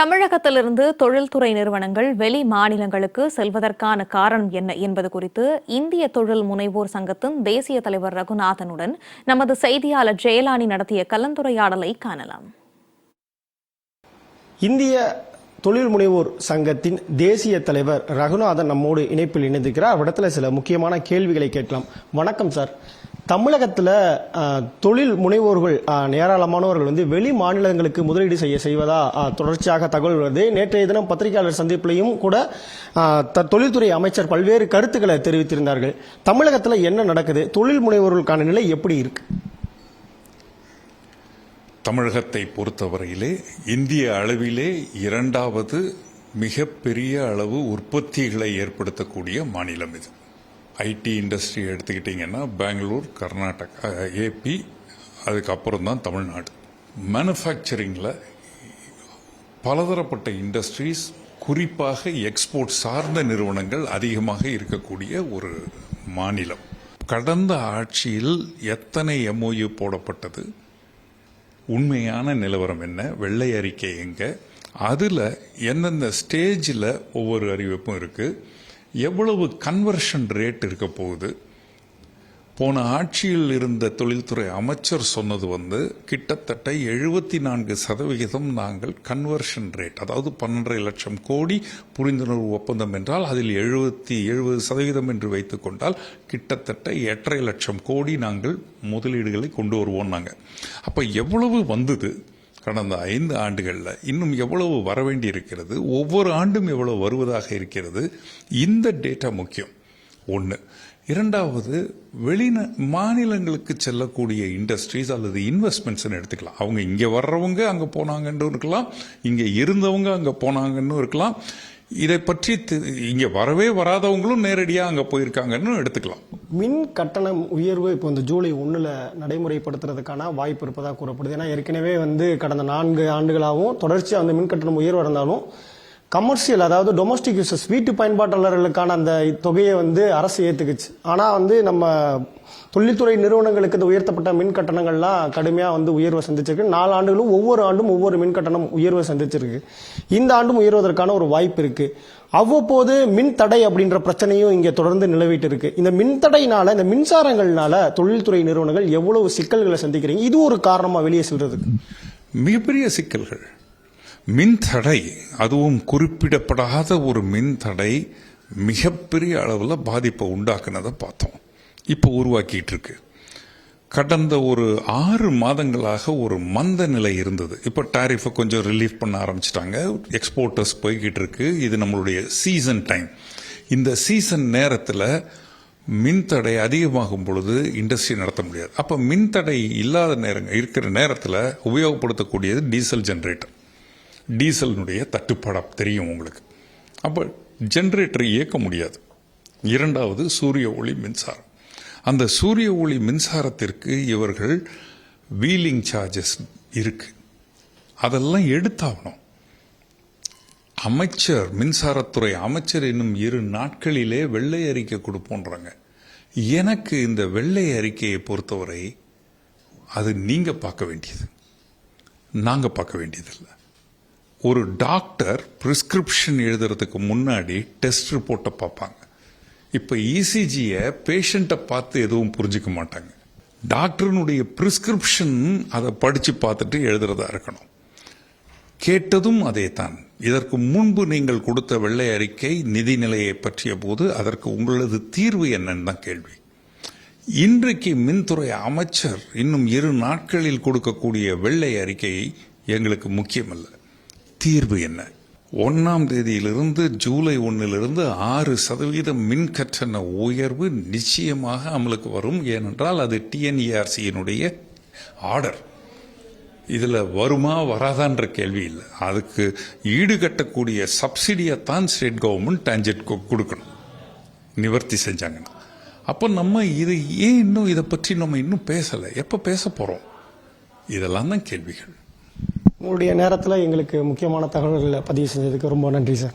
தமிழகத்திலிருந்து தொழில்துறை நிறுவனங்கள் வெளி மாநிலங்களுக்கு செல்வதற்கான காரணம் என்ன என்பது குறித்து இந்திய தொழில் முனைவோர் சங்கத்தின் தேசிய தலைவர் ரகுநாதனுடன் நமது செய்தியாளர் ஜெயலானி நடத்திய கலந்துரையாடலை காணலாம். இந்திய தொழில் முனைவோர் சங்கத்தின் தேசிய தலைவர் ரகுநாதன் நம்மோடு இணைப்பில் இணைந்திருக்கிறார். அவரிடத்துல சில முக்கியமான கேள்விகளை கேட்கலாம். வணக்கம் சார். தமிழகத்தில் தொழில் முனைவோர்கள் ஏராளமானவர்கள் வெளி மாநிலங்களுக்கு முதலீடு செய்வதா தொடர்ச்சியாக தகவல் வருது. நேற்றைய தினம் பத்திரிகையாளர் சந்திப்பிலையும் கூட தொழில்துறை அமைச்சர் பல்வேறு கருத்துக்களை தெரிவித்திருந்தார்கள். தமிழகத்தில் என்ன நடக்குது? தொழில் முனைவோர்களுக்கான நிலை எப்படி இருக்கு? தமிழகத்தை பொறுத்தவரையிலே இந்திய அளவிலே இரண்டாவது மிகப்பெரிய அளவு உற்பத்திகளை ஏற்படுத்தக்கூடிய மாநிலம் இது. ஐடி இண்டஸ்ட்ரி எடுத்துக்கிட்டிங்கன்னா பெங்களூர், கர்நாடகா, ஏபி, அதுக்கப்புறம் தான் தமிழ்நாடு. மேனுஃபேக்சரிங்கில் பலதரப்பட்ட இண்டஸ்ட்ரீஸ், குறிப்பாக எக்ஸ்போர்ட் சார்ந்த நிறுவனங்கள் அதிகமாக இருக்கக்கூடிய ஒரு மாநிலம். கடந்த ஆட்சியில் எத்தனை MOU போடப்பட்டது, உண்மையான நிலவரம் என்ன, வெள்ளை அறிக்கை எங்க, அதில் எந்தெந்த ஸ்டேஜில் ஒவ்வொரு அறிவிப்பும் இருக்குது, எவ்வளவு கன்வர்ஷன் ரேட் இருக்க போகுது. போன ஆட்சியில் இருந்த தொழில்துறை அமைச்சர் சொன்னது கிட்டத்தட்ட 74% நாங்கள் கன்வர்ஷன் ரேட், அதாவது 12.5 லட்சம் கோடி புரிந்துணர்வு ஒப்பந்தம் என்றால் அதில் 70% என்று வைத்துக் கொண்டால் கிட்டத்தட்ட 8.5 லட்சம் கோடி நாங்கள் முதலீடுகளை கொண்டு வருவோம். நாங்கள் அப்போ எவ்வளவு வந்தது கடந்த 5 ஆண்டுகளில், இன்னும் எவ்வளவு வரவேண்டி இருக்கிறது, ஒவ்வொரு ஆண்டும் எவ்வளவு வருவதாக இருக்கிறது, இந்த டேட்டா முக்கியம். ஒன்று. இரண்டாவது, மாநிலங்களுக்கு செல்லக்கூடிய இண்டஸ்ட்ரீஸ் அல்லது இன்வெஸ்ட்மெண்ட்ஸ் எடுத்துக்கலாம். அவங்க இங்கே வர்றவங்க அங்கே போனாங்கன்னு இருக்கலாம், இங்கே இருந்தவங்க அங்கே போனாங்கன்னு இருக்கலாம், இதை பற்றி இங்கே வரவே வராதவங்களும் நேரடியாக அங்கே போயிருக்காங்கன்னு எடுத்துக்கலாம். மின் கட்டணம் உயர்வு இப்போ இந்த ஜூலை 1 நடைமுறைப்படுத்துறதுக்கான வாய்ப்பு இருப்பதாக கூறப்படுது. ஏன்னா ஏற்கனவே கடந்த 4 ஆண்டுகளாகவும் தொடர்ச்சியாக அந்த மின் கட்டணம் உயர்வு இருந்தாலும் கமர்ஷியல், அதாவது டொமஸ்டிக் யூசர்ஸ், வீட்டு பயன்பாட்டாளர்களுக்கான அந்த தொகையை அரசு ஏற்றுக்குச்சு. ஆனால் நம்ம தொழில்துறை நிறுவனங்களுக்கு இந்த உயர்த்தப்பட்ட மின் கட்டணங்கள்லாம் கடுமையாக உயர்வை சந்திச்சிருக்கு. 4 ஆண்டுகளும் ஒவ்வொரு ஆண்டும் ஒவ்வொரு மின் கட்டணம் உயர்வை சந்திச்சிருக்கு. இந்த ஆண்டும் உயர்வதற்கான ஒரு வாய்ப்பு இருக்கு. அவ்வப்போது மின் தடை அப்படின்ற பிரச்சனையும் இங்கே தொடர்ந்து நிலவிட்டு இருக்கு. இந்த மின் தடையினால, இந்த மின்சாரங்கள்னால தொழில்துறை நிறுவனங்கள் எவ்வளவு சிக்கல்களை சந்திக்கிறீங்க? இது ஒரு காரணமா வெளியே செல்றதுக்கு? மிகப்பெரிய சிக்கல்கள். மின் தடை, அதுவும் குறிப்பிடப்படாத ஒரு மின் தடை மிகப்பெரிய அளவில் பாதிப்பை உண்டாக்குனதை பார்த்தோம். இப்போ உருவாக்கிட்டு இருக்கு. கடந்த ஒரு 6 மாதங்களாக ஒரு மந்த நிலை இருந்தது. இப்போ டாரிஃபை கொஞ்சம் ரிலீஃப் பண்ண ஆரம்பிச்சிட்டாங்க. எக்ஸ்போர்ட்டர்ஸ் போய்கிட்டு இருக்கு. இது நம்மளுடைய சீசன் டைம். இந்த சீசன் நேரத்தில் மின்தடை அதிகமாகும் பொழுது இண்டஸ்ட்ரி நடத்த முடியாது. அப்போ மின்தடை இல்லாத இருக்கிற நேரத்தில் உபயோகப்படுத்தக்கூடியது டீசல் ஜென்ரேட்டர். டீசலினுடைய தட்டுப்பாடு தெரியும் உங்களுக்கு. அப்போ ஜென்ரேட்டரை இயக்க முடியாது. இரண்டாவது, சூரிய ஒளி மின்சாரம். அந்த சூரிய ஒளி மின்சாரத்திற்கு இவர்கள் வீலிங் சார்ஜஸ் இருக்கு, அதெல்லாம் எடுத்தாகணும். அமைச்சர், மின்சாரத்துறை அமைச்சர் இன்னும் 2 நாட்களிலே வெள்ளை அறிக்கை கொடுப்போன்றாங்க. எனக்கு இந்த வெள்ளை அறிக்கையை பொறுத்தவரை அது நீங்க பார்க்க வேண்டியது, நாங்க பார்க்க வேண்டியதில்லை. ஒரு டாக்டர் பிரிஸ்கிரிப்ஷன் எழுதுறதுக்கு முன்னாடி டெஸ்ட் ரிப்போர்ட்டை பார்ப்பாங்க. இப்போ இசிஜியை பேஷண்ட்டை பார்த்து எதுவும் புரிஞ்சுக்க மாட்டாங்க. டாக்டர்னுடைய பிரிஸ்கிரிப்ஷன் அதை படித்து பார்த்துட்டு எழுதுறதா இருக்கணும். கேட்டதும் அதே தான். இதற்கு முன்பு நீங்கள் கொடுத்த வெள்ளை அறிக்கை நிதி நிலையை பற்றிய போது அதற்கு உங்களது தீர்வு என்னன்னு தான் கேள்வி. இன்றைக்கு மின்துறை அமைச்சர் இன்னும் 2 நாட்களில் கொடுக்கக்கூடிய வெள்ளை அறிக்கை எங்களுக்கு முக்கியமல்ல. தீர்வு என்ன? 1ஆம் தேதியிலிருந்து ஜூலை 1 6% மின் கட்டண உயர்வு நிச்சயமாக அமலுக்கு வரும். ஏனென்றால் அது TNERC ஆர்டர். இதில் வருமா வராதான்ற கேள்வி இல்லை. அதுக்கு ஈடுகட்டக்கூடிய சப்சிடியைத்தான் ஸ்டேட் கவர்மெண்ட் டான்ஜெட் கொடுக்கணும், நிவர்த்தி செஞ்சாங்கன்னா. அப்போ நம்ம இது ஏன் இன்னும் இதை பற்றி நம்ம இன்னும் பேசலை? எப்போ பேச போகிறோம்? இதெல்லாம் தான் கேள்விகள். உங்களுடைய நேரத்தில் எங்களுக்கு முக்கியமான தகவல்களை பதிவு செஞ்சதுக்கு ரொம்ப நன்றி சார்.